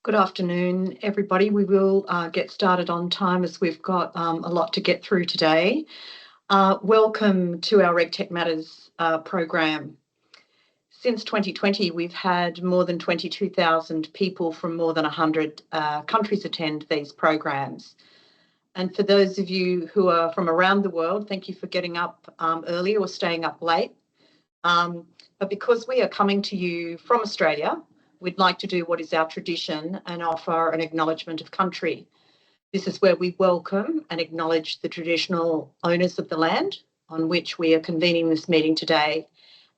Good afternoon, everybody. We will get started on time as we've got a lot to get through today. Welcome to our RegTech Matters program. Since 2020, we've had more than 22,000 people from more than 100 countries attend these programs. And for those of you who are from around the world, thank you for getting up early or staying up late. But because we are coming to you from Australia, we'd like to do what is our tradition and offer an acknowledgement of country. This is where we welcome and acknowledge the traditional owners of the land on which we are convening this meeting today,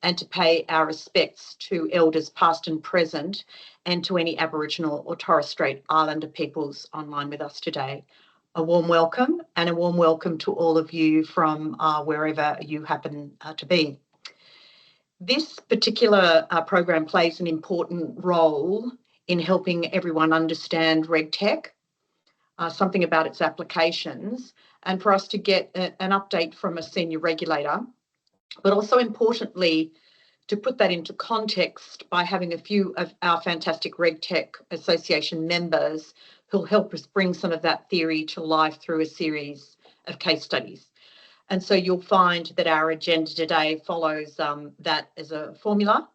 and to pay our respects to elders past and present, and to any Aboriginal or Torres Strait Islander peoples online with us today. A warm welcome, and a warm welcome to all of you from wherever you happen to be. This particular program plays an important role in helping everyone understand RegTech, something about its applications, and for us to get an update from a senior regulator, but also importantly, to put that into context by having a few of our fantastic RegTech Association members who'll help us bring some of that theory to life through a series of case studies. And so you'll find that our agenda today follows that as a formula.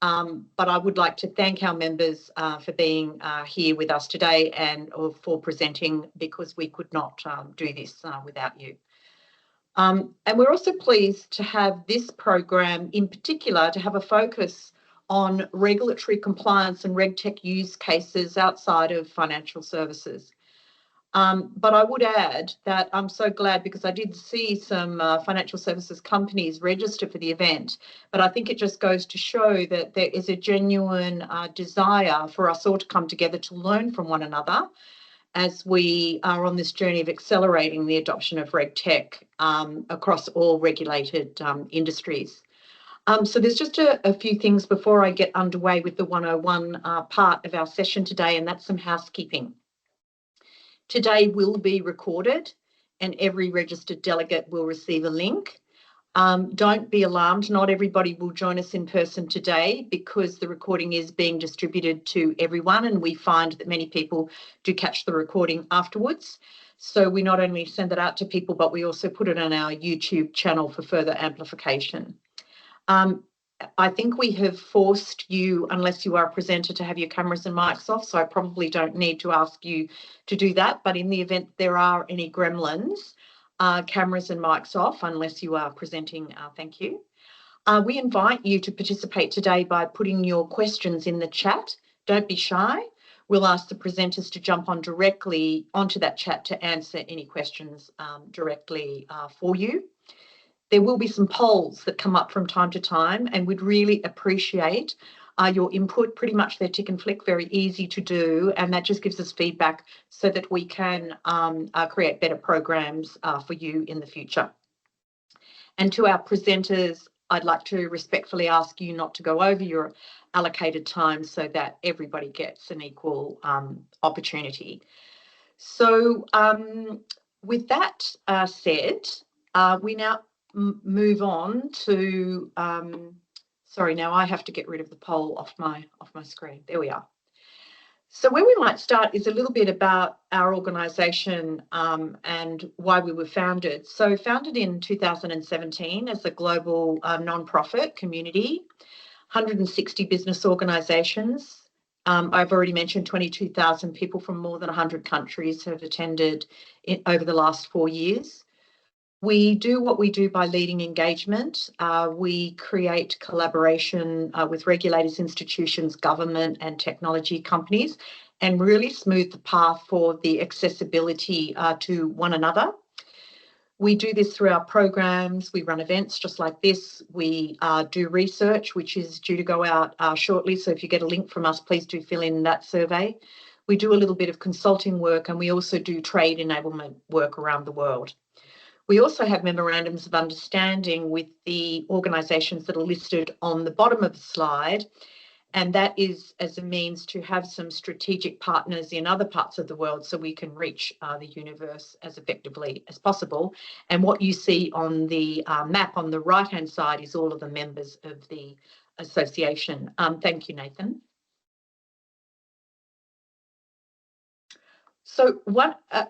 But I would like to thank our members for being here with us today and for presenting, because we could not do this without you. And we're also pleased to have this program in particular to have a focus on regulatory compliance and RegTech use cases outside of financial services. But I would add that I'm so glad, because I did see some financial services companies register for the event, but I think it just goes to show that there is a genuine desire for us all to come together to learn from one another as we are on this journey of accelerating the adoption of RegTech across all regulated industries. So there's just a few things before I get underway with the 101 part of our session today, and that's some housekeeping. Today will be recorded, and every registered delegate will receive a link. Don't be alarmed, not everybody will join us in person today, because the recording is being distributed to everyone, and we find that many people do catch the recording afterwards. So we not only send it out to people, but we also put it on our YouTube channel for further amplification. I think we have forced you, unless you are a presenter, to have your cameras and mics off, so I probably don't need to ask you to do that. But in the event there are any gremlins, cameras and mics off, unless you are presenting, thank you. We invite you to participate today by putting your questions in the chat. Don't be shy. We'll ask the presenters to jump on directly onto that chat to answer any questions directly for you. There will be some polls that come up from time to time, and we'd really appreciate your input. Pretty much they're tick and flick, very easy to do, and that just gives us feedback so that we can create better programs for you in the future. And to our presenters, I'd like to respectfully ask you not to go over your allocated time so that everybody gets an equal opportunity. So with that said, we now move on to, sorry, now I have to get rid of the poll off my screen. There we are. So where we might start is a little bit about our organisation and why we were founded. So founded in 2017 as a global non-profit community, 160 business organisations. I've already mentioned 22,000 people from more than 100 countries have attended over the last 4 years. We do what we do by leading engagement. We create collaboration with regulators, institutions, government and technology companies, and really smooth the path for the accessibility to one another. We do this through our programs. We run events just like this. We do research, which is due to go out shortly. So if you get a link from us, please do fill in that survey. We do a little bit of consulting work, and we also do trade enablement work around the world. We also have memorandums of understanding with the organisations that are listed on the bottom of the slide, and that is as a means to have some strategic partners in other parts of the world so we can reach the universe as effectively as possible. And what you see on the map on the right-hand side is all of the members of the association. Thank you, Nathan. So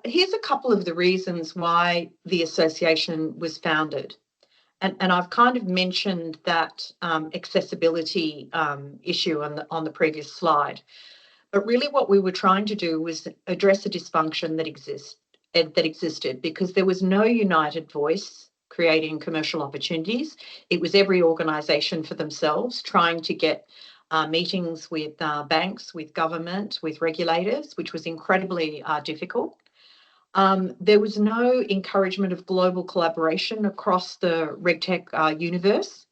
here's a couple of the reasons why the association was founded. And I've kind of mentioned that accessibility issue on the previous slide. But really what we were trying to do was address a dysfunction that existed because there was no united voice creating commercial opportunities. It was every organisation for themselves trying to get meetings with banks, with government, with regulators, which was incredibly difficult. There was no encouragement of global collaboration across the RegTech universe.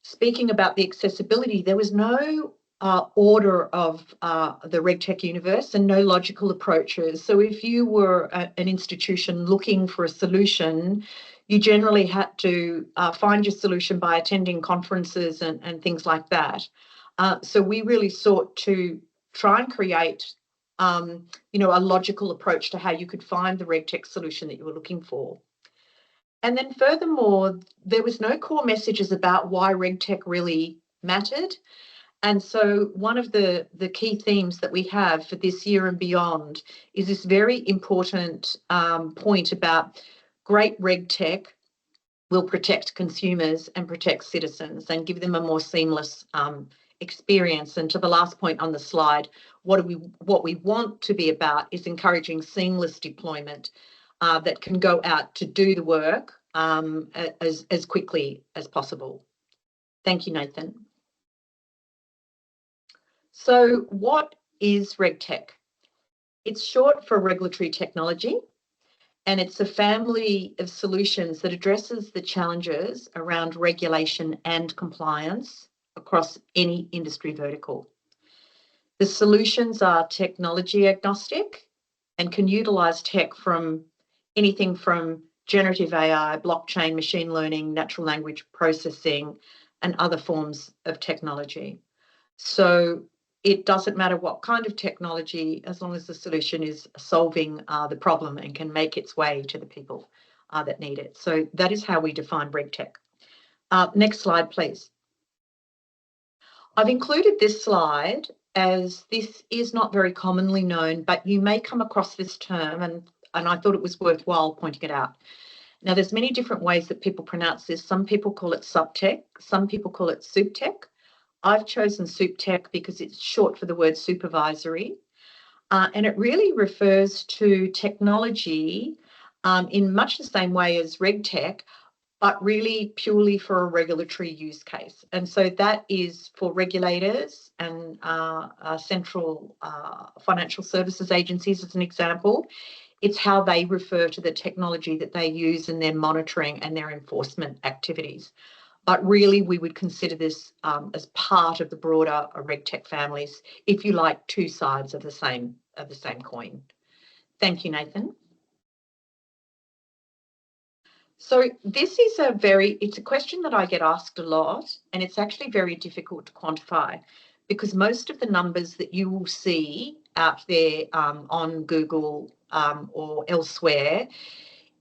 Speaking about the accessibility, there was no order of the RegTech universe and no logical approaches. So if you were an institution looking for a solution, you generally had to find your solution by attending conferences and things like that. So we really sought to try and create a logical approach to how you could find the RegTech solution that you were looking for. And then furthermore, there was no core messages about why RegTech really mattered. And so one of the key themes that we have for this year and beyond is this very important point about great RegTech will protect consumers and protect citizens and give them a more seamless experience. And to the last point on the slide, what we want to be about is encouraging seamless deployment that can go out to do the work as quickly as possible. Thank you, Nathan. So what is RegTech? It's short for regulatory technology, and it's a family of solutions that addresses the challenges around regulation and compliance across any industry vertical. The solutions are technology agnostic and can utilise tech from anything from generative AI, blockchain, machine learning, natural language processing, and other forms of technology. So it doesn't matter what kind of technology, as long as the solution is solving the problem and can make its way to the people that need it. So that is how we define RegTech. Next slide, please. I've included this slide as this is not very commonly known, but you may come across this term, and I thought it was worthwhile pointing it out. Now, there's many different ways that people pronounce this. Some people call it subtech, some people call it souptech. I've chosen souptech because it's short for the word supervisory, and it really refers to technology in much the same way as RegTech, but really purely for a regulatory use case. And so that is for regulators and central financial services agencies, as an example. It's how they refer to the technology that they use in their monitoring and their enforcement activities. But really, we would consider this as part of the broader RegTech families, if you like, two sides of the same coin. Thank you, Nathan. So this is it's a question that I get asked a lot, and it's actually very difficult to quantify because most of the numbers that you will see out there on Google or elsewhere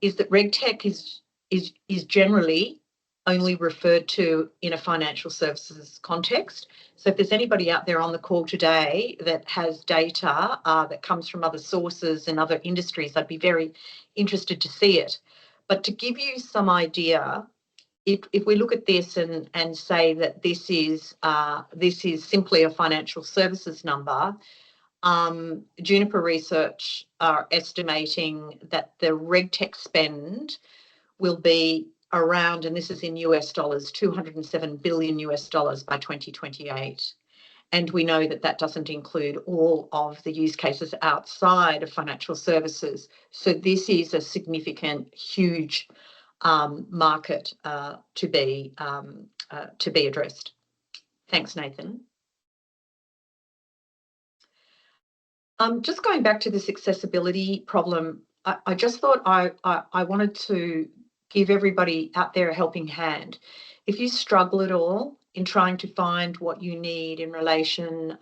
is that RegTech is generally only referred to in a financial services context. So if there's anybody out there on the call today that has data that comes from other sources and other industries, I'd be very interested to see it. But to give you some idea, if we look at this and say that this is simply a financial services number, Juniper Research are estimating that the RegTech spend will be around, and this is in US dollars, $207 billion by 2028. And we know that that doesn't include all of the use cases outside of financial services. So this is a significant, huge market to be addressed. Thanks, Nathan. Just going back to this accessibility problem, I just thought I wanted to give everybody out there a helping hand. If you struggle at all in trying to find what you need in relation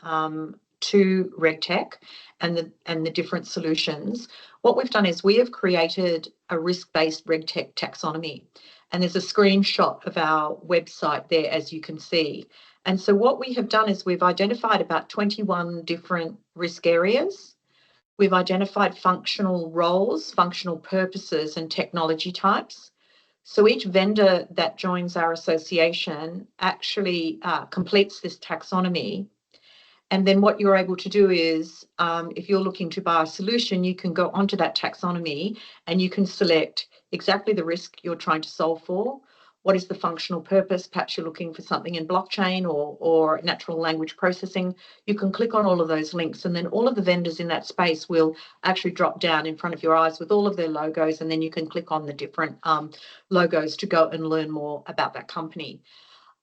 to RegTech and the different solutions, what we've done is we have created a risk-based RegTech taxonomy. And there's a screenshot of our website there, as you can see. And so what we have done is we've identified about 21 different risk areas. We've identified functional roles, functional purposes, and technology types. So each vendor that joins our association actually completes this taxonomy. And then what you're able to do is, if you're looking to buy a solution, you can go onto that taxonomy and you can select exactly the risk you're trying to solve for. What is the functional purpose? Perhaps you're looking for something in blockchain or natural language processing. You can click on all of those links, and then all of the vendors in that space will actually drop down in front of your eyes with all of their logos, and then you can click on the different logos to go and learn more about that company.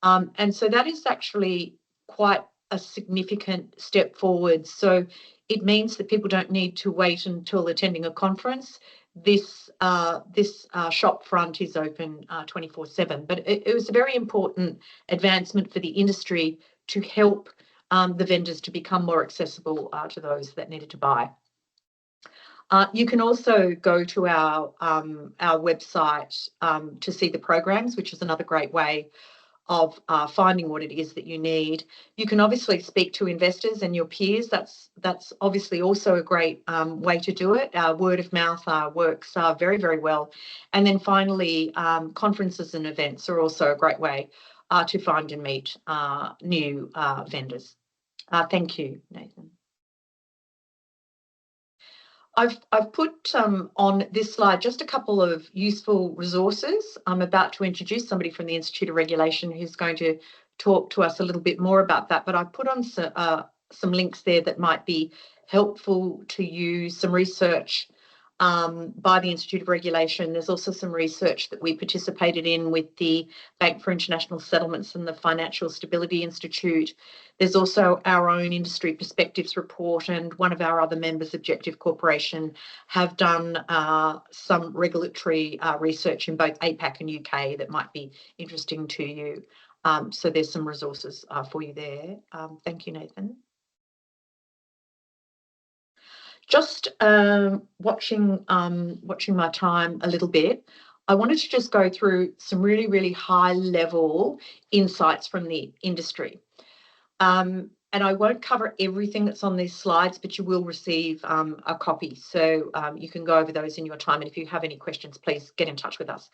And so that is actually quite a significant step forward. So it means that people don't need to wait until attending a conference. This shop front is open 24/7. But it was a very important advancement for the industry to help the vendors to become more accessible to those that needed to buy. You can also go to our website to see the programs, which is another great way of finding what it is that you need. You can obviously speak to investors and your peers. That's obviously also a great way to do it. Word of mouth works very, very well. And then finally, conferences and events are also a great way to find and meet new vendors. Thank you, Nathan. I've put on this slide just a couple of useful resources. I'm about to introduce somebody from the Institute of Regulation who's going to talk to us a little bit more about that, but I've put on some links there that might be helpful to you, some research by the Institute of Regulation. There's also some research that we participated in with the Bank for International Settlements and the Financial Stability Institute. There's also our own industry perspectives report, and one of our other members, Objective Corporation, have done some regulatory research in both APAC and UK that might be interesting to you. So there's some resources for you there. Thank you, Nathan. Just watching my time a little bit, I wanted to just go through some really, really high level insights from the industry. And I won't cover everything that's on these slides, but you will receive a copy. So you can go over those in your time. And if you have any questions, please get in touch with us.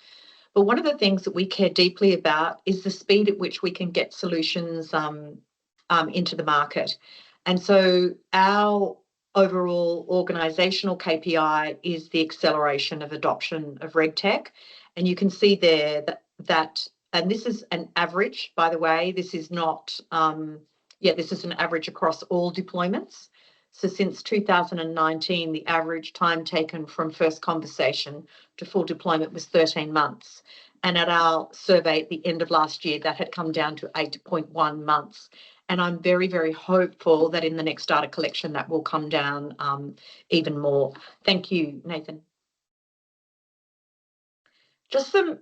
But one of the things that we care deeply about is the speed at which we can get solutions into the market. And so our overall organisational KPI is the acceleration of adoption of RegTech. And you can see there that and this is an average, by the way, this is not, this is an average across all deployments. So since 2019, the average time taken from first conversation to full deployment was 13 months. And at our survey at the end of last year, that had come down to 8.1 months. And I'm very, very hopeful that in the next data collection, that will come down even more. Thank you, Nathan. Just some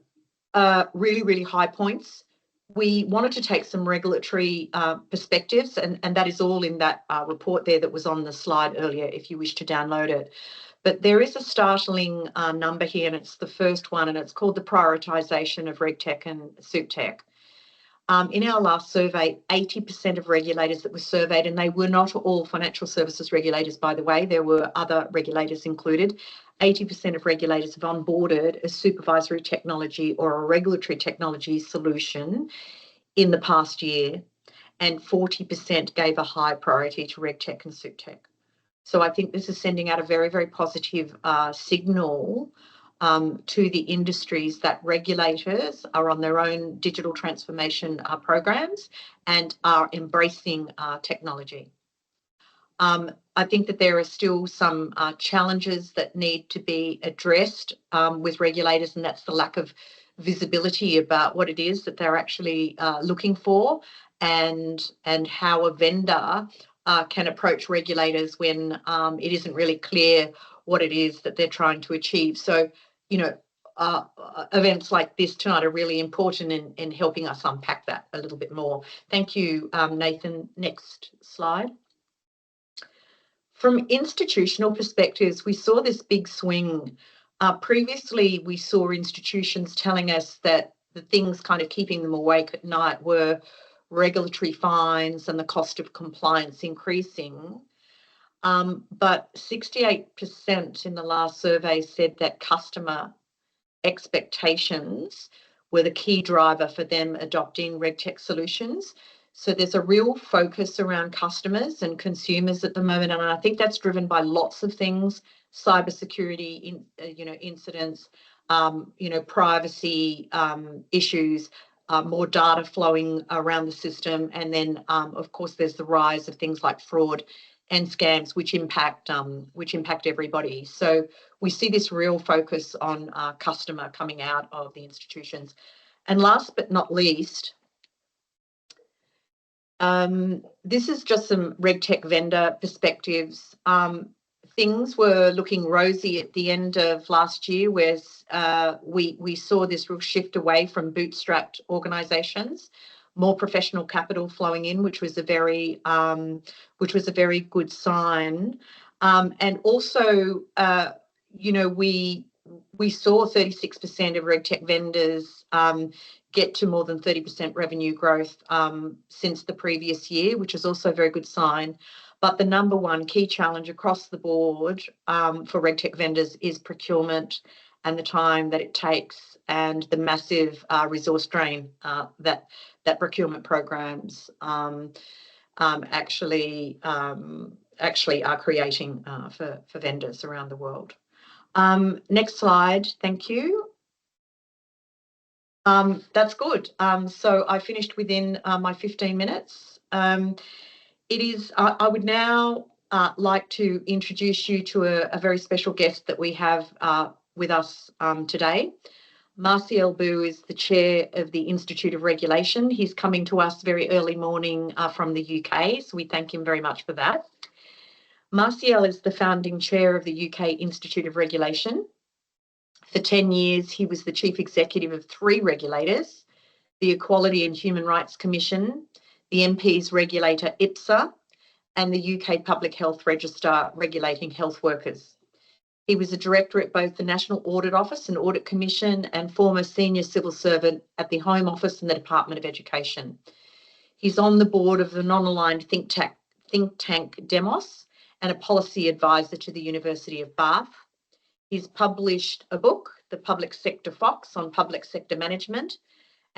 really, really high points. We wanted to take some regulatory perspectives, and that is all in that report there that was on the slide earlier, if you wish to download it. But there is a startling number here, and it's the first one, and it's called the prioritisation of RegTech and SupTech. In our last survey, 80% of regulators that were surveyed, and they were not all financial services regulators, by the way, there were other regulators included, 80% of regulators have onboarded a supervisory technology or a regulatory technology solution in the past year, and 40% gave a high priority to RegTech and SupTech. So I think this is sending out a very, very positive signal to the industries that regulators are on their own digital transformation programs and are embracing technology. I think that there are still some challenges that need to be addressed with regulators, and that's the lack of visibility about what it is that they're actually looking for, and how a vendor can approach regulators when it isn't really clear what it is that they're trying to achieve. So, you know, events like this tonight are really important in helping us unpack that a little bit more. Thank you, Nathan. Next slide. From institutional perspectives, we saw this big swing. Previously, we saw institutions telling us that the things kind of keeping them awake at night were regulatory fines and the cost of compliance increasing. But 68% in the last survey said that customer expectations were the key driver for them adopting RegTech solutions. So there's a real focus around customers and consumers at the moment, and I think that's driven by lots of things: cybersecurity, incidents, privacy issues, more data flowing around the system, and then of course there's the rise of things like fraud and scams, which impact everybody. So we see this real focus on customer coming out of the institutions. And last but not least, this is just some RegTech vendor perspectives. Things were looking rosy at the end of last year, where we saw this real shift away from bootstrapped organisations, more professional capital flowing in, which was a very good sign. And also, we saw 36% of RegTech vendors get to more than 30% revenue growth since the previous year, which is also a very good sign. But the number one key challenge across the board for RegTech vendors is procurement and the time that it takes, and the massive resource drain that procurement programs actually are creating for vendors around the world. Next slide, thank you. That's good. So I finished within my 15 minutes. I would now like to introduce you to a very special guest that we have with us today. Marcial Boo is the chair of the Institute of Regulation. He's coming to us very early morning from the UK, so we thank him very much for that. Marcial is the founding chair of the UK Institute of Regulation. For 10 years, he was the chief executive of 3 regulators: the Equality and Human Rights Commission, the MP's regulator IPSA, and the UK Public Health Register regulating health workers. He was a director at both the National Audit Office and Audit Commission, and former senior civil servant at the Home Office and the Department of Education. He's on the board of the non-aligned think tank Demos, and a policy advisor to the University of Bath. He's published a book, The Public Sector Fox, on public sector management,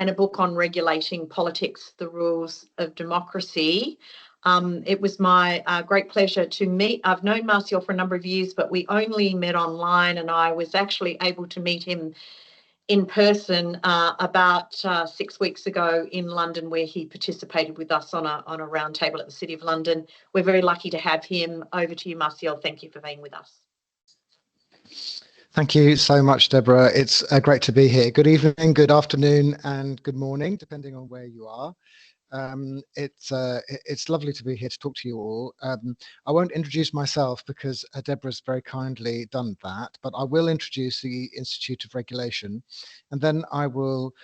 and a book on regulating politics, the rules of democracy. It was my great pleasure to meet. I've known Marcial for a number of years, but we only met online, and I was actually able to meet him in person about 6 weeks ago in London, where he participated with us on a round table at the City of London. We're very lucky to have him. Over to you, Marcial. Thank you for being with us. Thank you so much, Deborah. It's great to be here. Good evening, good afternoon, and good morning, depending on where you are. It's lovely to be here to talk to you all. I won't introduce myself because Deborah's very kindly done that, but I will introduce the Institute of Regulation, and then I will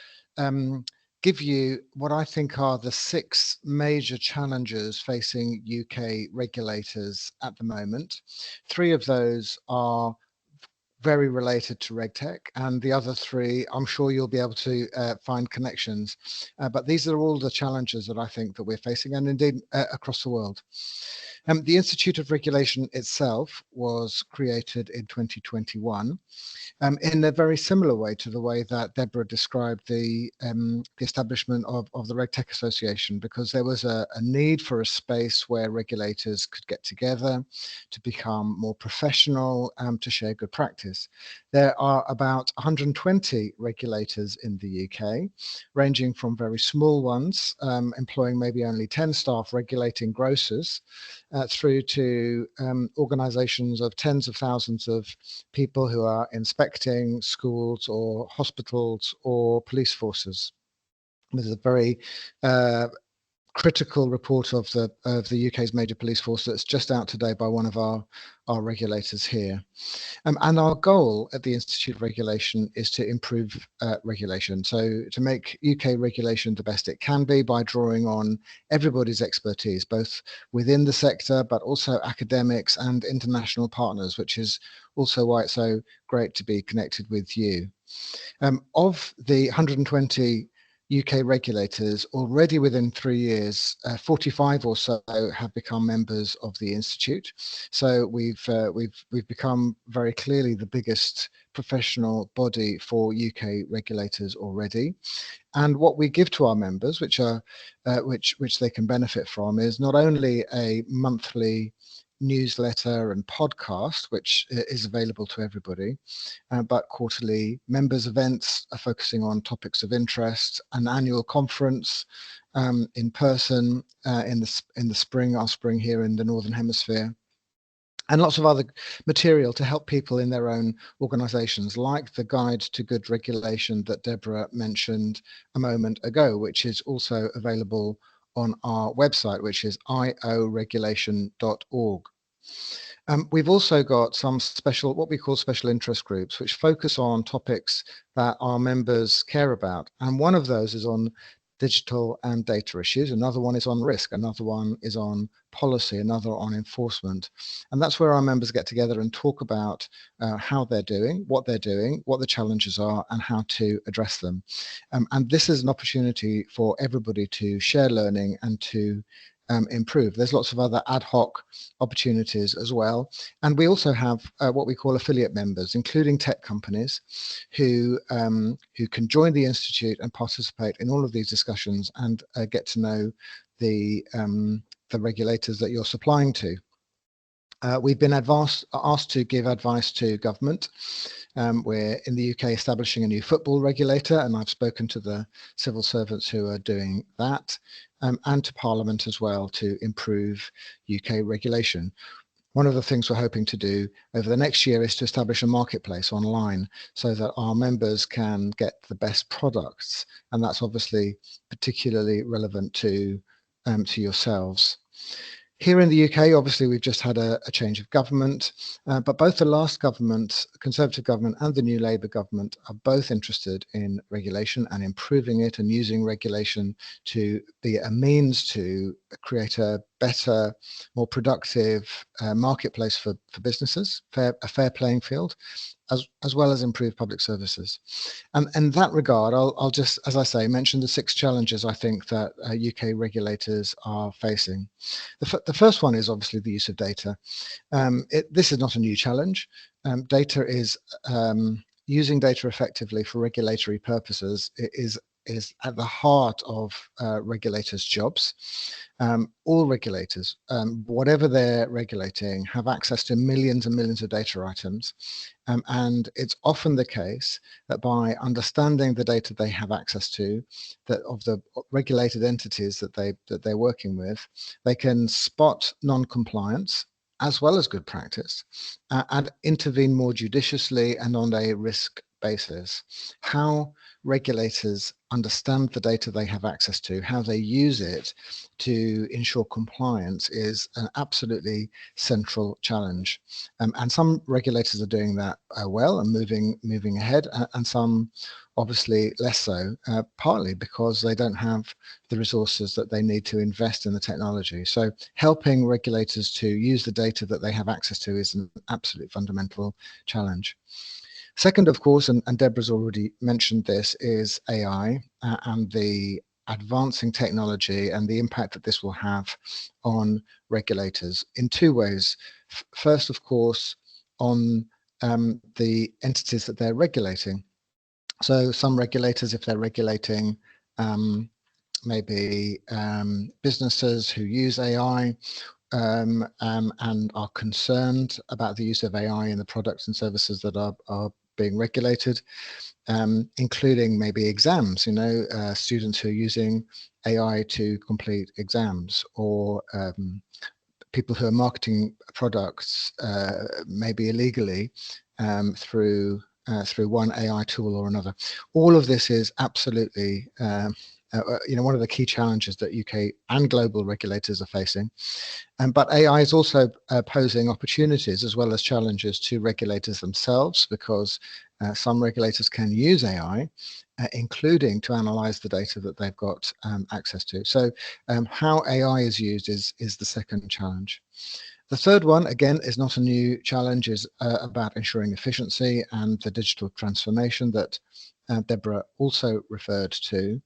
give you what I think are the 6 major challenges facing UK regulators at the moment. 3 of those are very related to RegTech, and the other 3, I'm sure you'll be able to find connections. But these are all the challenges that I think that we're facing, and indeed across the world. The Institute of Regulation itself was created in 2021 in a very similar way to the way that Deborah described the establishment of the RegTech Association, because there was a need for a space where regulators could get together to become more professional, to share good practice. There are about 120 regulators in the UK, ranging from very small ones, employing maybe only 10 staff regulating grocers, through to organisations of tens of thousands of people who are inspecting schools or hospitals or police forces. There's a very critical report of the UK's major police force that's just out today by one of our regulators here. And our goal at the Institute of Regulation is to improve regulation. So to make UK regulation the best it can be by drawing on everybody's expertise, both within the sector, but also academics and international partners, which is also why it's so great to be connected with you. Of the 120 UK regulators, already within 3 years, 45 or so have become members of the Institute. So we've become very clearly the biggest professional body for UK regulators already. And what we give to our members, which they can benefit from, is not only a monthly newsletter and podcast, which is available to everybody, but quarterly members events are focusing on topics of interest, an annual conference in person in the spring, our spring here in the Northern Hemisphere, and lots of other material to help people in their own organizations, like the Guide to Good Regulation that Deborah mentioned a moment ago, which is also available on our website, which is ioregulation.org. We've also got some special, what we call special interest groups, which focus on topics that our members care about. And one of those is on digital and data issues. Another one is on risk. Another one is on policy. Another on enforcement. And that's where our members get together and talk about how they're doing, what the challenges are, and how to address them. And this is an opportunity for everybody to share learning and to improve. There's lots of other ad hoc opportunities as well. And we also have what we call affiliate members, including tech companies who can join the Institute and participate in all of these discussions and get to know the regulators that you're supplying to. We've been asked to give advice to government. We're in the UK establishing a new football regulator, and I've spoken to the civil servants who are doing that, and to Parliament as well to improve UK regulation. One of the things we're hoping to do over the next year is to establish a marketplace online so that our members can get the best products, and that's obviously particularly relevant to yourselves. Here in the UK, obviously, we've just had a change of government, but both the last government, Conservative government, and the new Labour government are both interested in regulation and improving it and using regulation to be a means to create a better, more productive marketplace for businesses, a fair playing field, as well as improve public services. And in that regard, I'll just, as I say, mention the 6 challenges I think that UK regulators are facing. The first one is obviously the use of data. This is not a new challenge. Data is using data effectively for regulatory purposes is at the heart of regulators' jobs. All regulators, whatever they're regulating, have access to millions and millions of data items. And it's often the case that by understanding the data they have access to, that of the regulated entities that they're working with, they can spot non-compliance as well as good practice and intervene more judiciously and on a risk basis. How regulators understand the data they have access to, how they use it to ensure compliance, is an absolutely central challenge. And some regulators are doing that well and moving ahead, and some obviously less so, partly because they don't have the resources that they need to invest in the technology. So helping regulators to use the data that they have access to is an absolute fundamental challenge. Second, of course, and Deborah's already mentioned this, is AI and the advancing technology and the impact that this will have on regulators in 2 ways. First, of course, on the entities that they're regulating. So some regulators, if they're regulating maybe businesses who use AI, and are concerned about the use of AI in the products and services that are being regulated, including maybe exams, students who are using AI to complete exams, or people who are marketing products maybe illegally through one AI tool or another. All of this is absolutely one of the key challenges that UK and global regulators are facing. But AI is also posing opportunities as well as challenges to regulators themselves, because some regulators can use AI, including to analyze the data that they've got access to. So how AI is used is the second challenge. The third one, again, is not a new challenge, is about ensuring efficiency and the digital transformation that Deborah also referred to.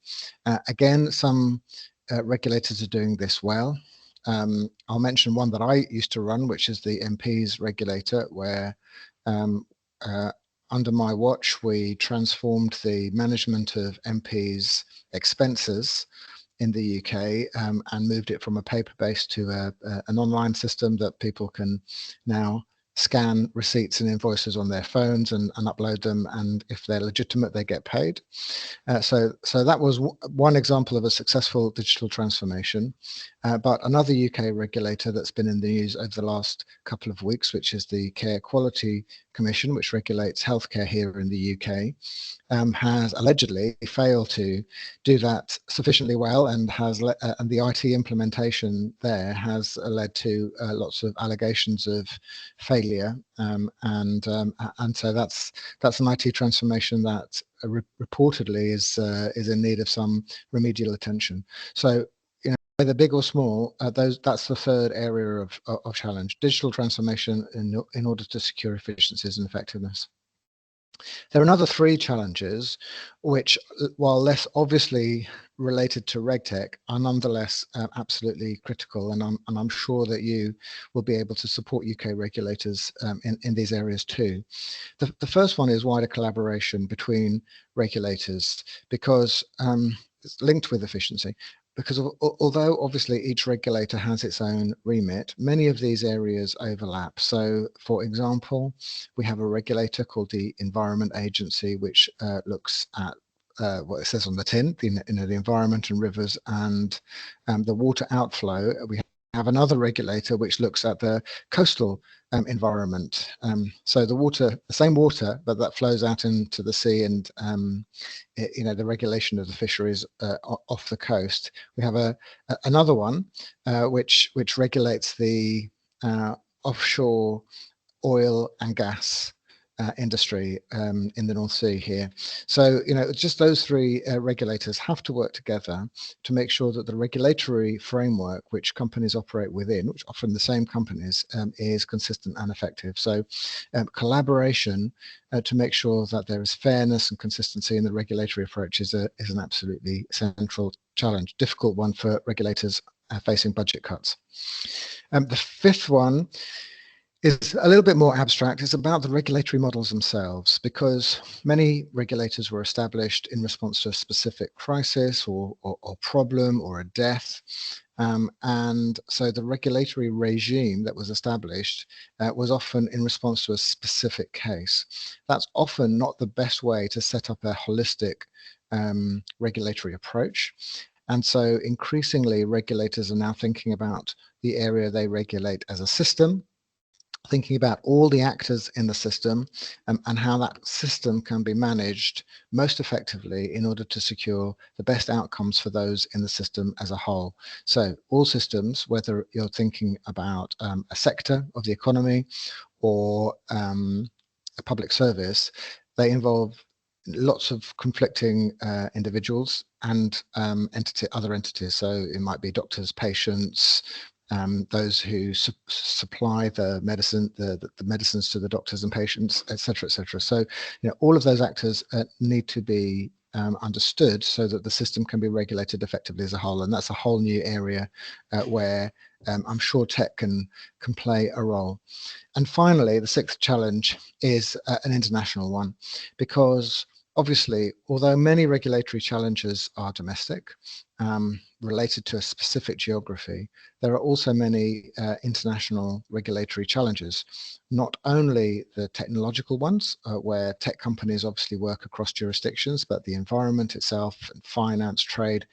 Again, some regulators are doing this well. I'll mention one that I used to run, which is the MPs regulator, where under my watch, we transformed the management of MPs' expenses in the UK and moved it from a paper-based to an online system that people can now scan receipts and invoices on their phones and upload them, and if they're legitimate, they get paid. So that was one example of a successful digital transformation. But another UK regulator that's been in the news over the last couple of weeks, which is the Care Quality Commission, which regulates healthcare here in the UK, has allegedly failed to do that sufficiently well, and and the IT implementation there has led to lots of allegations of failure, and so that's an IT transformation that reportedly is in need of some remedial attention. So, whether big or small, that's the third area of challenge: digital transformation in order to secure efficiencies and effectiveness. There are another three challenges, which, while less obviously related to RegTech, are nonetheless absolutely critical, and I'm sure that you will be able to support UK regulators in these areas too. The first one is wider collaboration between regulators, because it's linked with efficiency. Because although obviously each regulator has its own remit, many of these areas overlap. So, for example, we have a regulator called the Environment Agency, which looks at what it says on the tin, the environment and rivers and the water outflow. We have another regulator which looks at the coastal environment. So the same water, but that flows out into the sea, and the regulation of the fisheries off the coast. We have another one which regulates the offshore oil and gas industry in the North Sea here. So, just those three regulators have to work together to make sure that the regulatory framework which companies operate within, which often the same companies, is consistent and effective. So, collaboration to make sure that there is fairness and consistency in the regulatory approach is an absolutely central challenge, difficult one for regulators facing budget cuts. The fifth one is a little bit more abstract. It's about the regulatory models themselves, because many regulators were established in response to a specific crisis or problem or a death. And so the regulatory regime that was established was often in response to a specific case. That's often not the best way to set up a holistic regulatory approach. And so increasingly, regulators are now thinking about the area they regulate as a system, thinking about all the actors in the system and how that system can be managed most effectively in order to secure the best outcomes for those in the system as a whole. So all systems, whether you're thinking about a sector of the economy or a public service, they involve lots of conflicting individuals and other entities. So it might be doctors, patients, those who supply the medicine, the medicines to the doctors and patients, etc., etc. So, all of those actors need to be understood so that the system can be regulated effectively as a whole, and that's a whole new area where I'm sure tech can play a role. And finally, the sixth challenge is an international one, because obviously, although many regulatory challenges are domestic, related to a specific geography, there are also many international regulatory challenges, not only the technological ones, where tech companies obviously work across jurisdictions, but the environment itself, and finance, trade,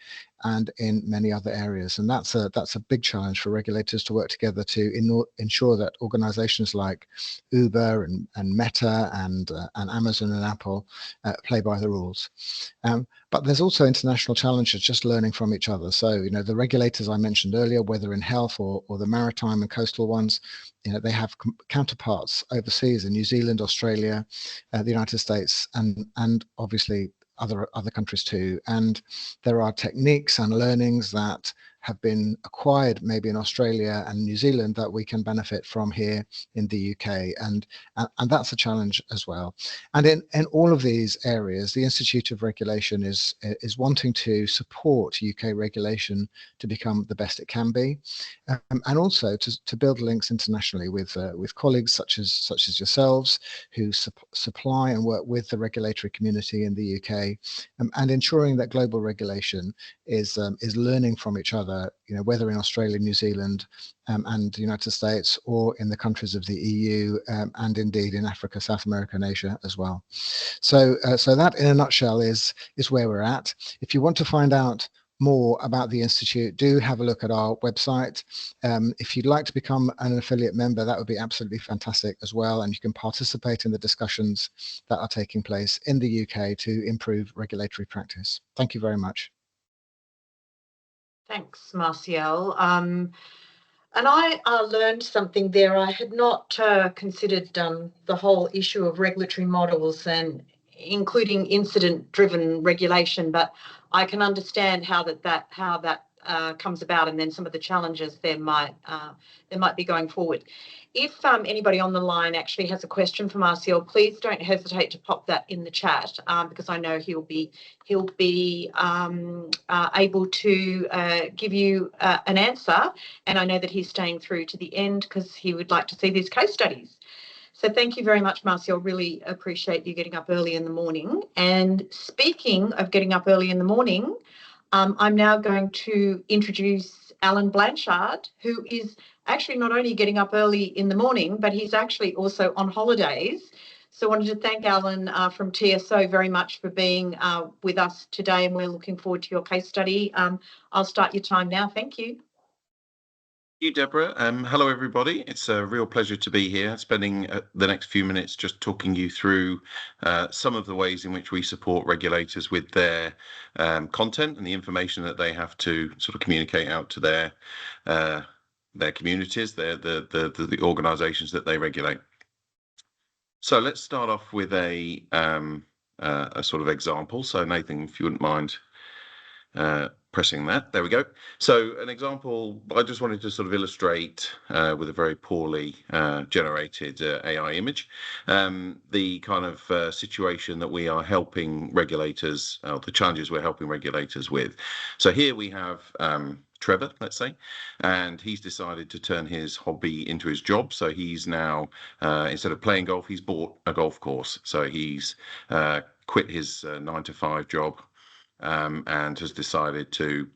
and in many other areas. And that's a big challenge for regulators to work together to ensure that organizations like Uber and Meta and Amazon and Apple play by the rules. But there's also international challenges just learning from each other. So, the regulators I mentioned earlier, whether in health or the maritime and coastal ones, they have counterparts overseas in New Zealand, Australia, the United States, and obviously other countries too. And there are techniques and learnings that have been acquired maybe in Australia and New Zealand that we can benefit from here in the UK, and that's a challenge as well. And in all of these areas, the Institute of Regulation is wanting to support UK regulation to become the best it can be, and also to build links internationally with colleagues such as yourselves, who supply and work with the regulatory community in the UK, and ensuring that global regulation is learning from each other, whether in Australia, New Zealand, and the United States, or in the countries of the EU, and indeed in Africa, South America, and Asia as well. So that, in a nutshell, is where we're at. If you want to find out more about the Institute, do have a look at our website. If you'd like to become an affiliate member, that would be absolutely fantastic as well, and you can participate in the discussions that are taking place in the UK to improve regulatory practice. Thank you very much. Thanks, Marcial. And I learned something there. I had not considered the whole issue of regulatory models, and including incident-driven regulation, but I can understand how that comes about, and then some of the challenges there might be going forward. If anybody on the line actually has a question for Marcial, please don't hesitate to pop that in the chat, because I know he'll be able to give you an answer, and I know that he's staying through to the end because he would like to see these case studies. So thank you very much, Marcial. Really appreciate you getting up early in the morning. And speaking of getting up early in the morning, I'm now going to introduce Alan Blanchard, who is actually not only getting up early in the morning, but he's actually also on holidays. So I wanted to thank Alan from TSO very much for being with us today, and we're looking forward to your case study. I'll start your time now. Thank you. You, Deborah. Hello, everybody. It's a real pleasure to be here, spending the next few minutes just talking you through some of the ways in which we support regulators with their content and the information that they have to sort of communicate out to their communities, the organisations that they regulate. So let's start off with a sort of example. So Nathan, if you wouldn't mind pressing that. There we go. So an example, I just wanted to sort of illustrate with a very poorly generated AI image, the kind of situation that we are helping regulators, the challenges we're helping regulators with. So here we have Trevor, let's say, and he's decided to turn his hobby into his job. So he's now, instead of playing golf, he's bought a golf course. So he's quit his 9-to-5 job, and has decided to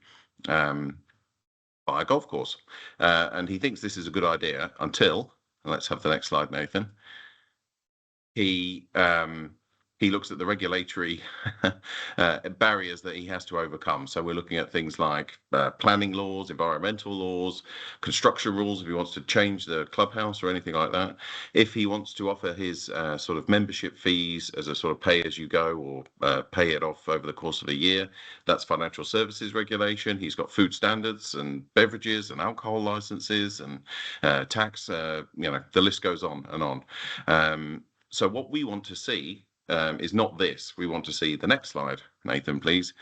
buy a golf course. And he thinks this is a good idea until, let's have the next slide, Nathan. He looks at the regulatory barriers that he has to overcome. So we're looking at things like planning laws, environmental laws, construction rules, if he wants to change the clubhouse or anything like that. If he wants to offer his sort of membership fees as a sort of pay-as-you-go, or pay it off over the course of a year, that's financial services regulation. He's got food standards and beverages and alcohol licenses and tax, the list goes on and on. So what we want to see is not this. We want to see the next slide, Nathan, please,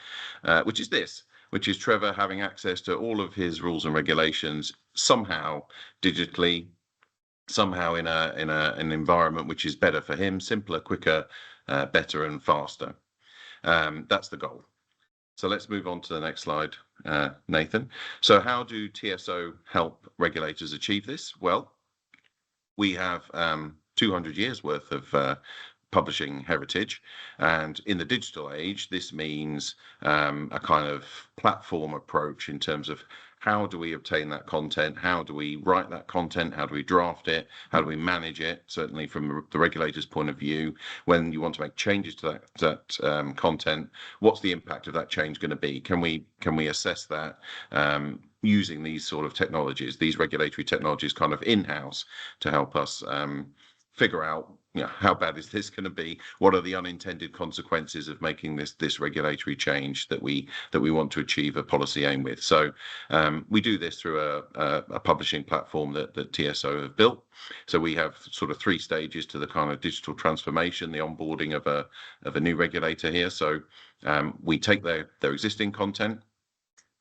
which is this, which is Trevor having access to all of his rules and regulations somehow digitally, somehow in an environment which is better for him, simpler, quicker, better, and faster. That's the goal. So let's move on to the next slide, Nathan. So how do TSO help regulators achieve this? Well, we have 200 years worth of publishing heritage, and in the digital age this means a kind of platform approach in terms of how do we obtain that content, how do we write that content, how do we draft it, how do we manage it, certainly from the regulator's point of view. When you want to make changes to that content, what's the impact of that change going to be? Can we assess that using these sort of technologies, these regulatory technologies kind of in-house, to help us figure out, how bad is this going to be? What are the unintended consequences of making this regulatory change that we want to achieve a policy aim with? So we do this through a publishing platform that TSO have built. So we have sort of 3 stages to the kind of digital transformation, the onboarding of a new regulator here. So we take their existing content,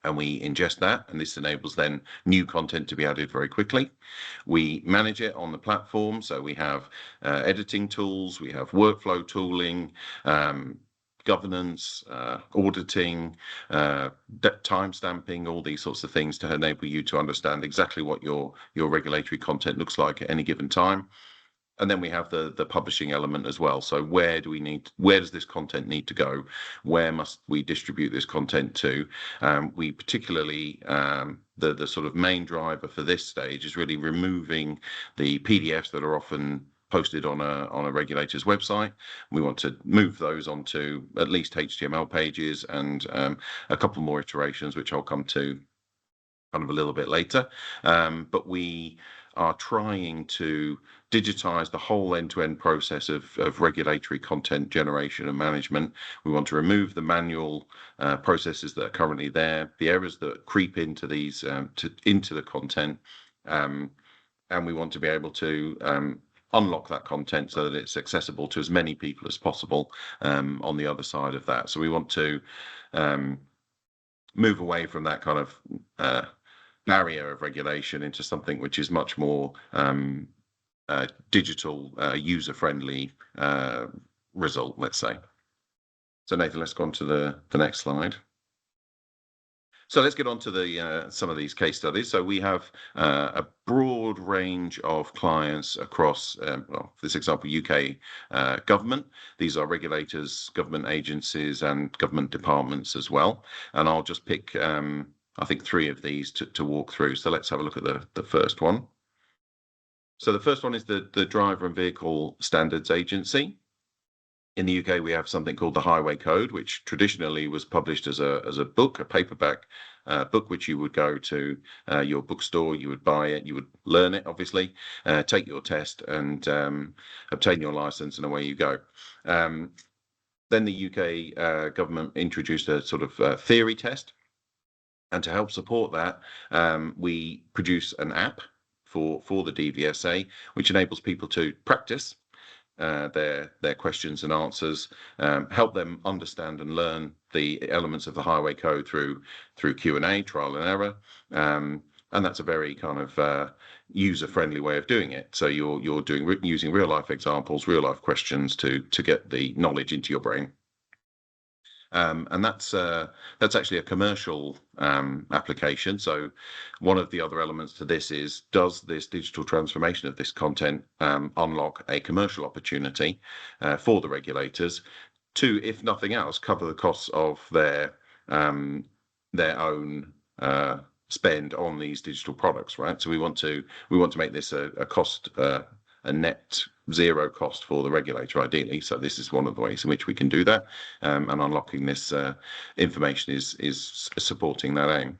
and we ingest that, and this enables then new content to be added very quickly. We manage it on the platform, so we have editing tools, we have workflow tooling, governance, auditing, time stamping, all these sorts of things to enable you to understand exactly what your regulatory content looks like at any given time. And then we have the publishing element as well. So where does this content need to go? Where must we distribute this content to? We particularly, the sort of main driver for this stage is really removing the PDFs that are often posted on a regulator's website. We want to move those onto at least HTML pages and a couple more iterations, which I'll come to kind of a little bit later. But we are trying to digitize the whole end-to-end process of regulatory content generation and management. We want to remove the manual processes that are currently there, the errors that creep into these into the content, and we want to be able to unlock that content so that it's accessible to as many people as possible on the other side of that. So we want to move away from that kind of barrier of regulation into something which is much more digital, user-friendly result, let's say. So Nathan, let's go on to the next slide. So let's get on to some of these case studies. So we have a broad range of clients across, well, for this example, UK government. These are regulators, government agencies, and government departments as well. And I'll just pick, I think, 3 of these to walk through. So let's have a look at the first one. So the first one is the Driver and Vehicle Standards Agency. In the UK, we have something called the Highway Code, which traditionally was published as a book, a paperback book, which you would go to your bookstore, you would buy it, you would learn it, obviously, take your test and obtain your license, and away you go. Then the UK government introduced a sort of theory test. And to help support that, we produce an app for the DVSA, which enables people to practice their questions and answers, help them understand and learn the elements of the Highway Code through Q&A, trial and error, and that's a very kind of user-friendly way of doing it. So you're using real-life examples, real-life questions to get the knowledge into your brain. And that's actually a commercial application. So one of the other elements to this is, does this digital transformation of this content unlock a commercial opportunity for the regulators to, if nothing else, cover the costs of their own spend on these digital products, right? So we want to make this a cost, a net zero cost for the regulator, ideally. So this is one of the ways in which we can do that, and unlocking this information is supporting that aim.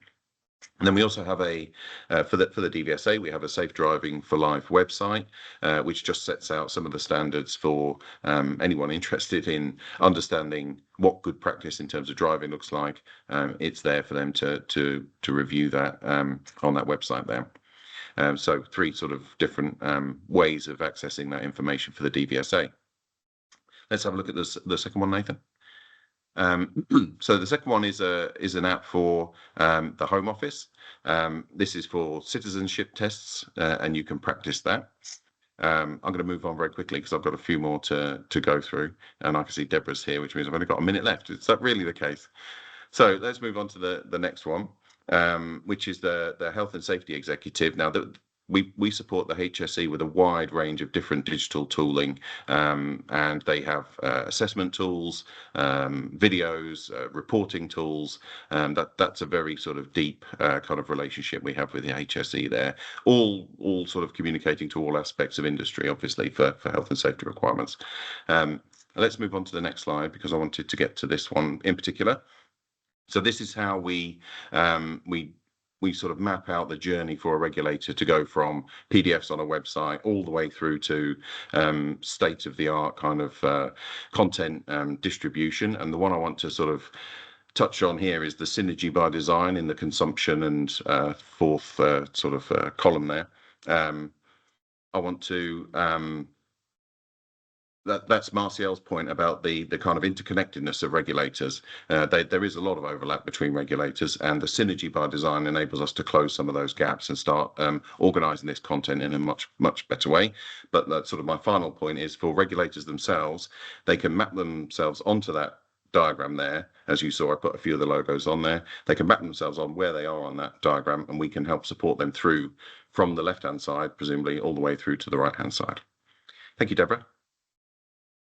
And then we also have for the DVSA, we have a Safe Driving for Life website, which just sets out some of the standards for anyone interested in understanding what good practice in terms of driving looks like. It's there for them to review that on that website there. So 3 sort of different ways of accessing that information for the DVSA. Let's have a look at the second one, Nathan. So the second one is an app for the Home Office. This is for citizenship tests, and you can practice that. I'm going to move on very quickly because I've got a few more to go through, and I can see Deborah's here, which means I've only got a minute left. Is that really the case? So let's move on to the next one, which is the Health and Safety Executive. Now, we support the HSE with a wide range of different digital tooling, and they have assessment tools, videos, reporting tools. That's a very sort of deep kind of relationship we have with the HSE there, all sort of communicating to all aspects of industry, obviously, for health and safety requirements. Let's move on to the next slide because I wanted to get to this one in particular. So this is how we sort of map out the journey for a regulator to go from PDFs on a website all the way through to state-of-the-art kind of content distribution. And the one I want to sort of touch on here is the synergy by design in the consumption and fourth sort of column there. I want to that's Marcial's point about the kind of interconnectedness of regulators. There is a lot of overlap between regulators, and the synergy by design enables us to close some of those gaps and start organising this content in a much better way. But that's sort of my final point is for regulators themselves, they can map themselves onto that diagram there. As you saw, I put a few of the logos on there. They can map themselves on where they are on that diagram, and we can help support them through from the left-hand side, presumably all the way through to the right-hand side. Thank you, Deborah.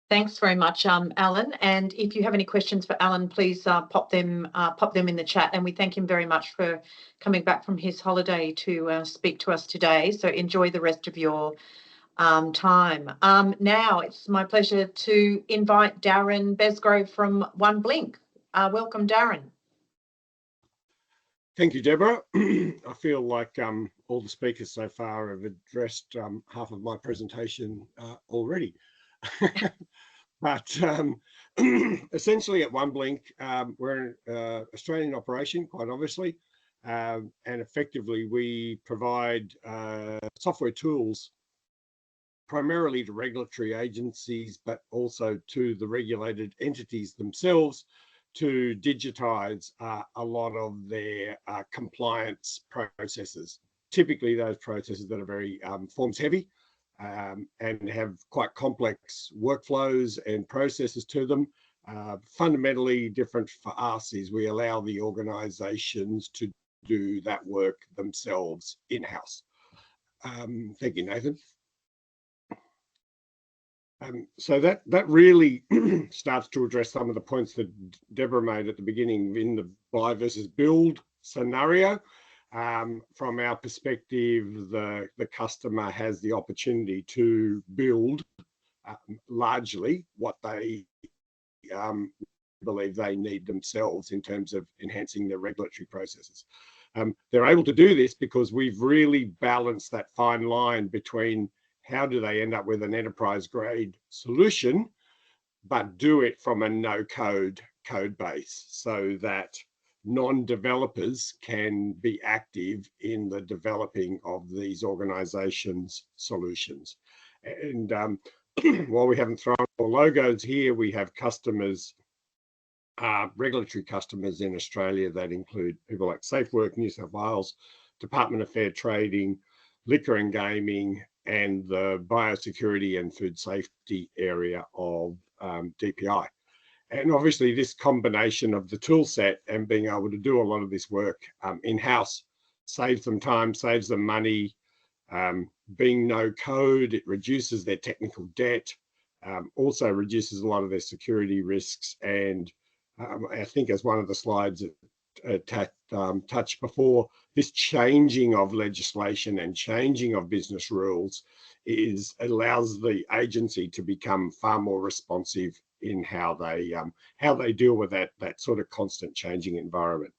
Thanks very much, Alan. And if you have any questions for Alan, please pop them in the chat. And we thank him very much for coming back from his holiday to speak to us today. So enjoy the rest of your time. Now it's my pleasure to invite Darren Besgrove from One Blink. Welcome, Darren. Thank you, Deborah. I feel like all the speakers so far have addressed half of my presentation already. But essentially at One Blink, we're an Australian operation, quite obviously, and effectively we provide software tools primarily to regulatory agencies, but also to the regulated entities themselves to digitize a lot of their compliance processes. Typically those processes that are very forms heavy and have quite complex workflows and processes to them. Fundamentally different for us is we allow the organizations to do that work themselves in-house. Thank you, Nathan. So that really starts to address some of the points that Deborah made at the beginning in the buy versus build scenario. From our perspective, the customer has the opportunity to build largely what they believe they need themselves in terms of enhancing their regulatory processes. They're able to do this because we've really balanced that fine line between how do they end up with an enterprise grade solution, but do it from a no-code code base so that non-developers can be active in the developing of these organizations' solutions. And while we haven't thrown all logos here, we have customers, regulatory customers in Australia that include people like SafeWork, New South Wales, Department of Fair Trading, Liquor and Gaming, and the biosecurity and food safety area of DPI. And obviously this combination of the tool set and being able to do a lot of this work in-house saves them time, saves them money. Being no code, it reduces their technical debt, also reduces a lot of their security risks. And I think as one of the slides touched before, this changing of legislation and changing of business rules allows the agency to become far more responsive in how they deal with that sort of constant changing environment.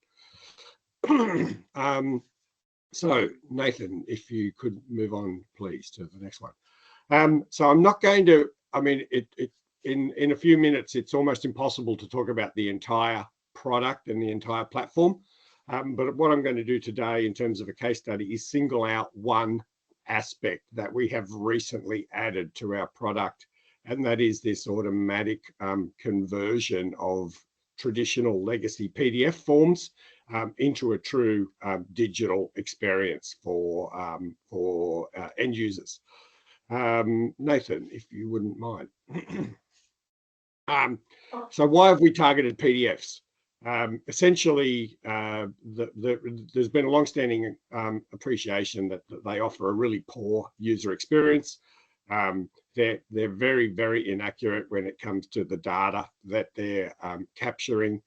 So Nathan, if you could move on please to the next one. So I'm not going to, I mean, in a few minutes it's almost impossible to talk about the entire product and the entire platform. But what I'm going to do today in terms of a case study is single out one aspect that we have recently added to our product, and that is this automatic conversion of traditional legacy PDF forms into a true digital experience for end users. Nathan, if you wouldn't mind. So why have we targeted PDFs? Essentially, there's been a long-standing appreciation that they offer a really poor user experience. They're very, very inaccurate when it comes to the data that they're capturing.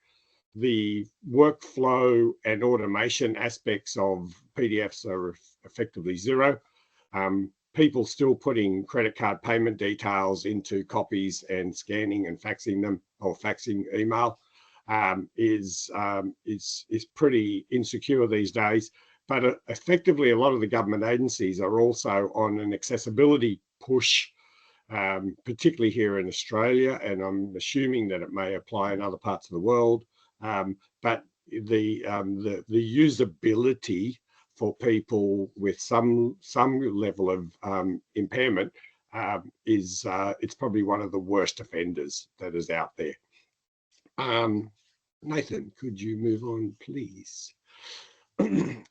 The workflow and automation aspects of PDFs are effectively zero. People still putting credit card payment details into copies and scanning and faxing them, or faxing email. Is pretty insecure these days, but effectively a lot of the government agencies are also on an accessibility push, particularly here in Australia, and I'm assuming that it may apply in other parts of the world. But the usability for people with some level of impairment it's probably one of the worst offenders that is out there. Nathan, could you move on, please?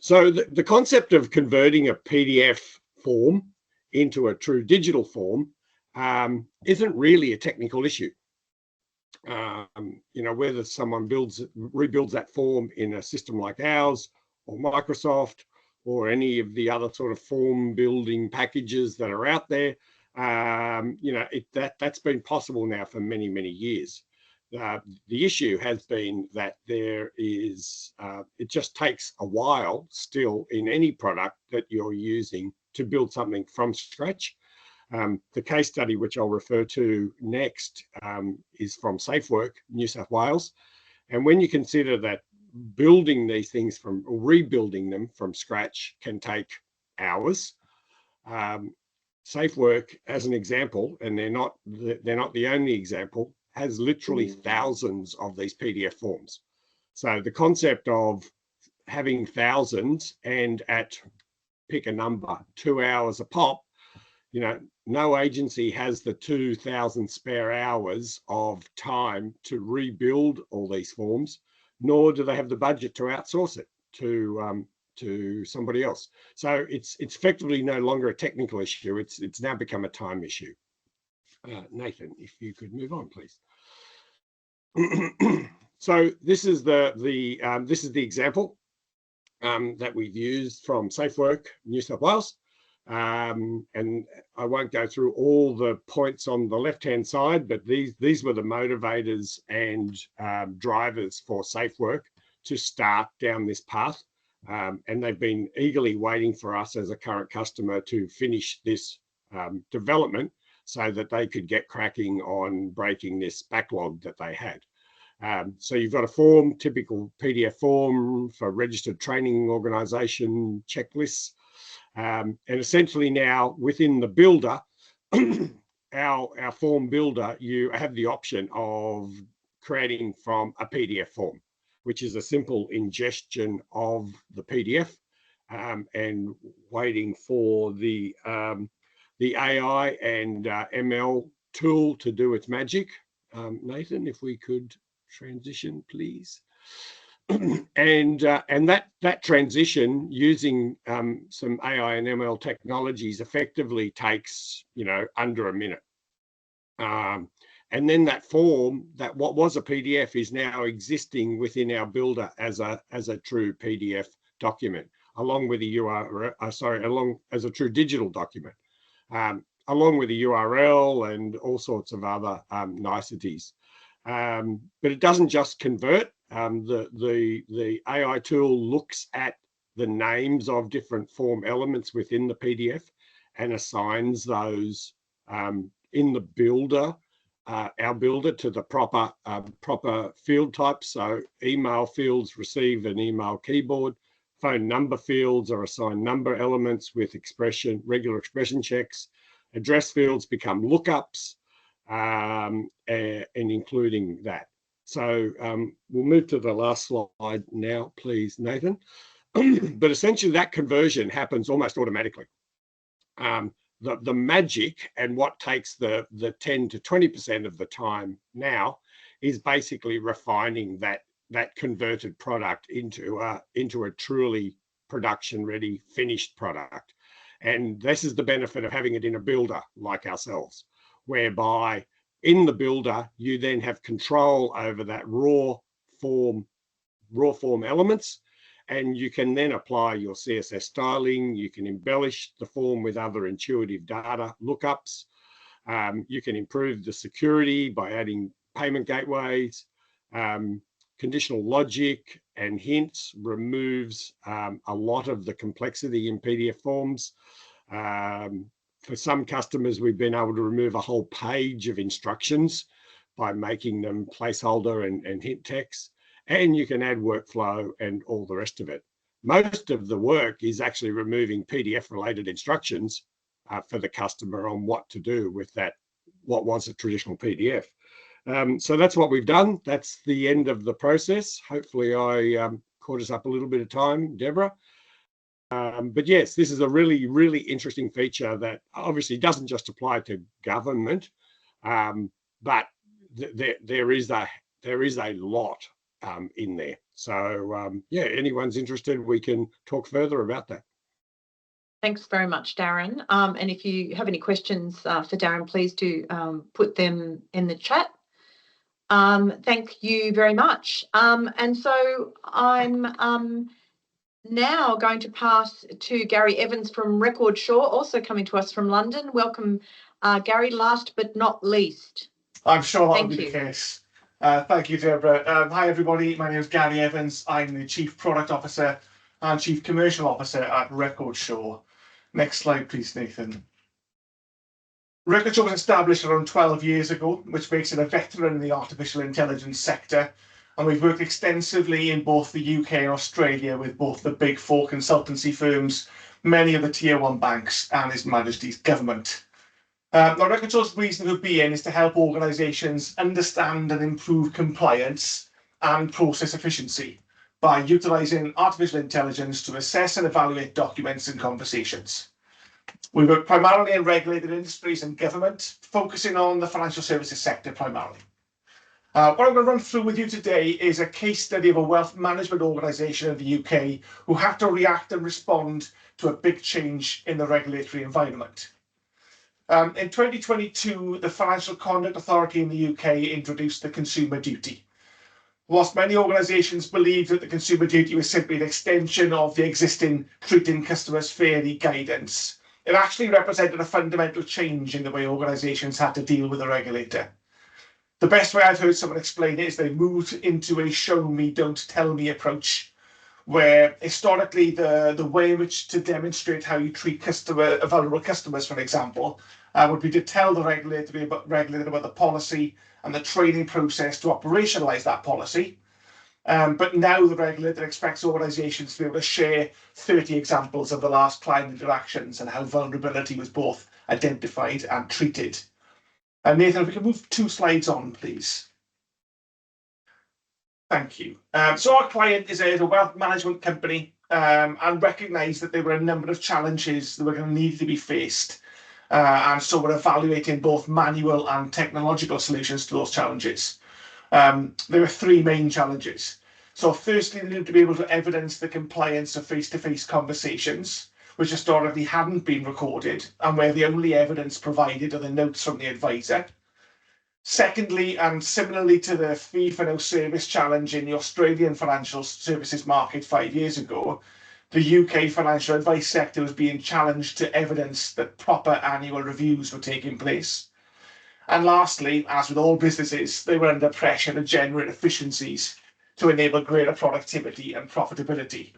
So the concept of converting a PDF form into a true digital form isn't really a technical issue. You know, whether someone rebuilds that form in a system like ours or Microsoft or any of the other sort of form building packages that are out there, you know, that's been possible now for many, many years. The issue has been that there is, it just takes a while still in any product that you're using to build something from scratch. The case study, which I'll refer to next, is from SafeWork, New South Wales. And when you consider that building these things rebuilding them from scratch can take hours, SafeWork, as an example, and they're not the only example, has literally thousands of these PDF forms. So the concept of having thousands and at, pick a number, 2 hours a pop, you know, no agency has the 2,000 spare hours of time to rebuild all these forms, nor do they have the budget to outsource it to somebody else. So it's effectively no longer a technical issue. It's now become a time issue. Nathan, if you could move on, please. So this is the example that we've used from SafeWork, New South Wales. And I won't go through all the points on the left-hand side, but these were the motivators and drivers for SafeWork to start down this path. And they've been eagerly waiting for us as a current customer to finish this development so that they could get cracking on breaking this backlog that they had. So you've got a form, typical PDF form for registered training organisation checklists. And essentially now within the builder, our form builder, you have the option of creating from a PDF form, which is a simple ingestion of the PDF and waiting for the AI and ML tool to do its magic. Nathan, if we could transition, please. And that transition using some AI and ML technologies effectively takes, you know, under a minute. And then that form, that what was a PDF, is now existing within our builder as a true PDF document, along with the URL, as a true digital document, along with the URL and all sorts of other niceties. But it doesn't just convert. The AI tool looks at the names of different form elements within the PDF and assigns those in the builder, our builder, to the proper field types. So email fields receive an email keyboard. Phone number fields are assigned number elements with regular expression checks. Address fields become lookups, and including that. So we'll move to the last slide now, please, Nathan. But essentially that conversion happens almost automatically. The magic, and what takes the 10 to 20% of the time now, is basically refining that converted product into a truly production ready finished product. And this is the benefit of having it in a builder like ourselves, whereby in the builder you then have control over that raw form elements, and you can then apply your CSS styling. You can embellish the form with other intuitive data lookups. You can improve the security by adding payment gateways. Conditional logic and hints removes a lot of the complexity in PDF forms. For some customers, we've been able to remove a whole page of instructions by making them placeholder and hint text. And you can add workflow and all the rest of it. Most of the work is actually removing PDF related instructions for the customer on what to do with that, what was a traditional PDF. So that's what we've done. That's the end of the process. Hopefully I caught us up a little bit of time, Deborah. But yes, this is a really, really interesting feature that obviously doesn't just apply to government, but there is a lot in there. So yeah, anyone's interested, we can talk further about that. Thanks very much, Darren. And if you have any questions for Darren, please do put them in the chat. Thank you very much. And so I'm now going to pass to Gary Evans from RegShore, also coming to us from London. Welcome, Gary, last but not least. I'm sure that will be the case. Thank you, Deborah. Hi, everybody. My name is Gary Evans. I'm the Chief Product Officer and Chief Commercial Officer at RegShore. Next slide, please, Nathan. RegShore was established around 12 years ago, which makes it a veteran in the artificial intelligence sector. And we've worked extensively in both the UK and Australia with both the big four consultancy firms, many of the tier one banks, and His Majesty's government. Now, RegShore's reason for being is to help organisations understand and improve compliance and process efficiency by utilising artificial intelligence to assess and evaluate documents and conversations. We work primarily in regulated industries and government, focusing on the financial services sector primarily. What I'm going to run through with you today is a case study of a wealth management organisation in the UK who had to react and respond to a big change in the regulatory environment. In 2022, the Financial Conduct Authority in the UK introduced the Consumer Duty. Whilst many organisations believed that the Consumer Duty was simply an extension of the existing treating customers fairly guidance, it actually represented a fundamental change in the way organisations had to deal with the regulator. The best way I've heard someone explain it is they moved into a show me, don't tell me approach, where historically the way in which to demonstrate how you treat vulnerable customers, for example, would be to tell the regulator about the policy and the training process to operationalise that policy. But now the regulator expects organisations to be able to share 30 examples of the last client interactions and how vulnerability was both identified and treated. Nathan, if we can move 2 slides on, please. Thank you. So our client is a wealth management company and recognised that there were a number of challenges that were going to need to be faced. And so we're evaluating both manual and technological solutions to those challenges. There were 3 main challenges. So firstly, they needed to be able to evidence the compliance of face-to-face conversations, which historically hadn't been recorded, and where the only evidence provided are the notes from the advisor. Secondly, and similarly to the fee for no service challenge in the Australian financial services market 5 years ago, the UK financial advice sector was being challenged to evidence that proper annual reviews were taking place. And lastly, as with all businesses, they were under pressure to generate efficiencies to enable greater productivity and profitability.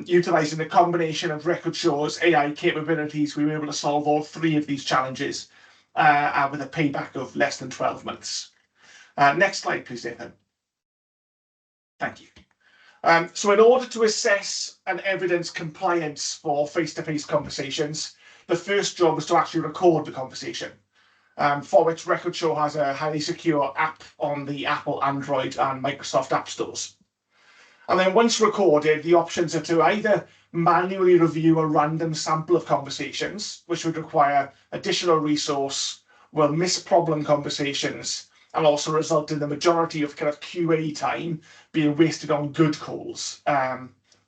Utilising the combination of RegShore's AI capabilities, we were able to solve all 3 of these challenges with a payback of less than 12 months. Next slide, please, Nathan. Thank you. So in order to assess and evidence compliance for face-to-face conversations, the first job is to actually record the conversation, for which RegShore has a highly secure app on the Apple, Android and Microsoft App Stores. And then once recorded, the options are to either manually review a random sample of conversations, which would require additional resource, will miss problem conversations, and also result in the majority of kind of QA time being wasted on good calls.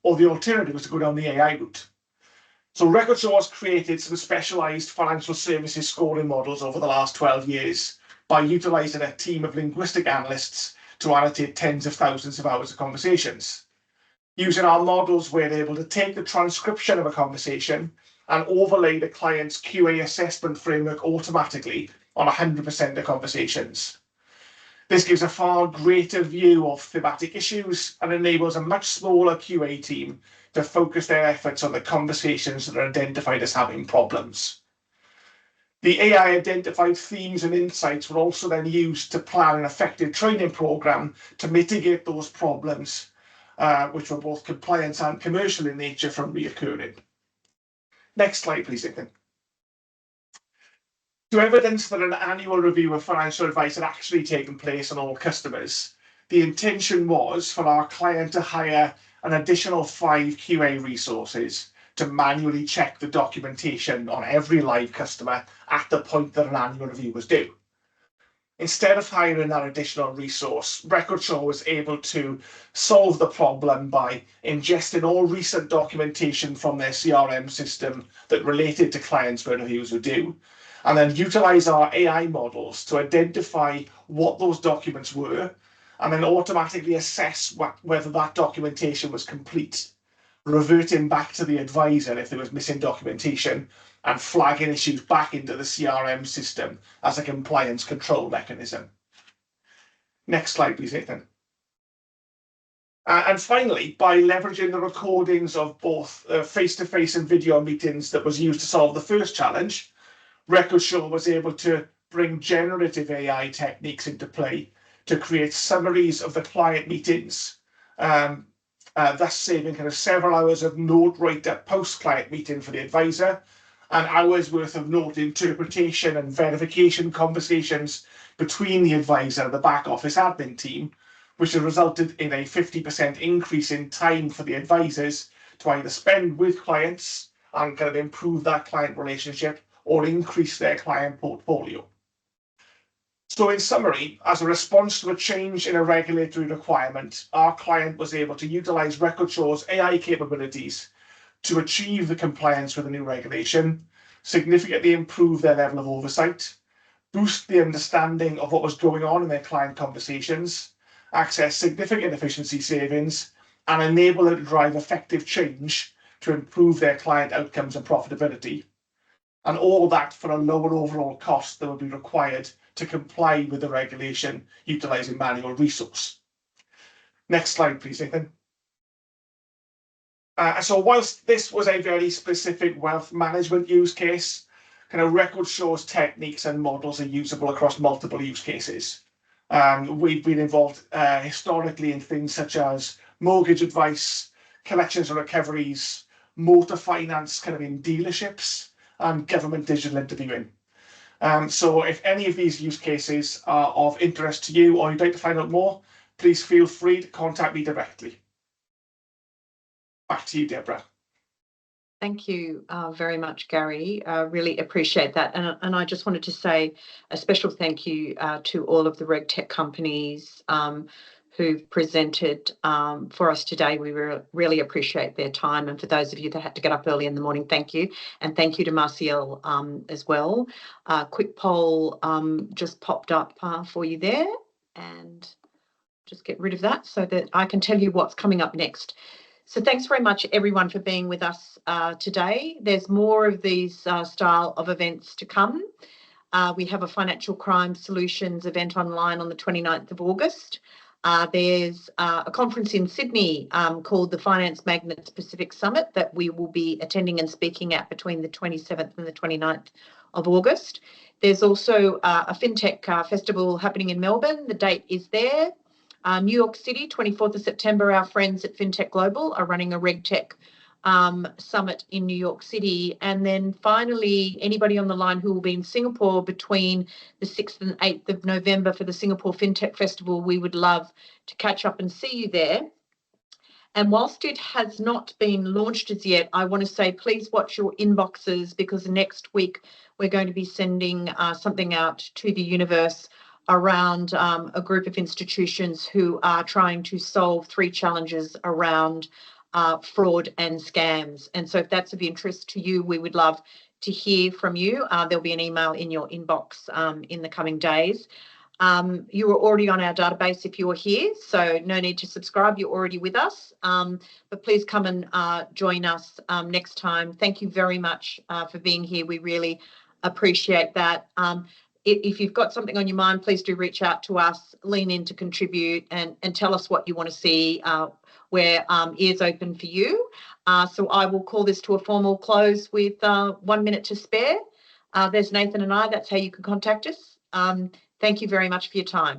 Or the alternative is to go down the AI route. So RegShore has created some specialised financial services scoring models over the last 12 years by utilising a team of linguistic analysts to annotate tens of thousands of hours of conversations. Using our models, we're able to take the transcription of a conversation and overlay the client's QA assessment framework automatically on 100% of conversations. This gives a far greater view of thematic issues and enables a much smaller QA team to focus their efforts on the conversations that are identified as having problems. The AI identified themes and insights were also then used to plan an effective training program to mitigate those problems, which were both compliance and commercial in nature, from reoccurring. Next slide, please, Nathan. To evidence that an annual review of financial advice had actually taken place on all customers, the intention was for our client to hire an additional 5 QA resources to manually check the documentation on every live customer at the point that an annual review was due. Instead of hiring that additional resource, RegSure was able to solve the problem by ingesting all recent documentation from their CRM system that related to clients where reviews were due, and then utilize our AI models to identify what those documents were, and then automatically assess whether that documentation was complete, reverting back to the advisor if there was missing documentation, and flagging issues back into the CRM system as a compliance control mechanism. Next slide, please, Nathan. And finally, by leveraging the recordings of both face-to-face and video meetings that was used to solve the first challenge, RegSure was able to bring generative AI techniques into play to create summaries of the client meetings, thus saving kind of several hours of note write-up post-client meeting for the advisor, and hours worth of note interpretation and verification conversations between the advisor and the back office admin team, which has resulted in a 50% increase in time for the advisors to either spend with clients and kind of improve that client relationship or increase their client portfolio. So in summary, as a response to a change in a regulatory requirement, our client was able to utilize RegSure's AI capabilities to achieve the compliance with the new regulation, significantly improve their level of oversight, boost the understanding of what was going on in their client conversations, access significant efficiency savings, and enable them to drive effective change to improve their client outcomes and profitability. And all that for a lower overall cost that would be required to comply with the regulation utilizing manual resource. Next slide, please, Nathan. So whilst this was a very specific wealth management use case, kind of RegSure's techniques and models are usable across multiple use cases. We've been involved historically in things such as mortgage advice, collections and recoveries, motor finance kind of in dealerships, and government digital interviewing. So if any of these use cases are of interest to you or you'd like to find out more, please feel free to contact me directly. Back to you, Deborah. Thank you very much, Gary. Really appreciate that. And I just wanted to say a special thank you to all of the RegTech companies who've presented for us today. We really appreciate their time. And for those of you that had to get up early in the morning, thank you. And thank you to Marcial as well. Quick poll just popped up for you there. And just get rid of that so that I can tell you what's coming up next. So thanks very much, everyone, for being with us today. There's more of these style of events to come. We have a financial crime solutions event online on the 29th of August. There's a conference in Sydney called the Finance Magnates Pacific Summit that we will be attending and speaking at between the 27th and the 29th of August. There's also a FinTech festival happening in Melbourne. The date is there. New York City, 24th of September, our friends at FinTech Global are running a RegTech summit in New York City. And then finally, anybody on the line who will be in Singapore between the 6th and 8th of November for the Singapore FinTech Festival, we would love to catch up and see you there. And whilst it has not been launched as yet, I want to say please watch your inboxes, because next week we're going to be sending something out to the universe around a group of institutions who are trying to solve 3 challenges around fraud and scams. And so if that's of interest to you, we would love to hear from you. There'll be an email in your inbox in the coming days. You are already on our database if you are here, so no need to subscribe. You're already with us. But please come and join us next time. Thank you very much for being here. We really appreciate that. If you've got something on your mind, please do reach out to us, lean in to contribute, and tell us what you want to see. We're ears open for you. So I will call this to a formal close with 1 minute to spare. There's Nathan and I. That's how you can contact us. Thank you very much for your time.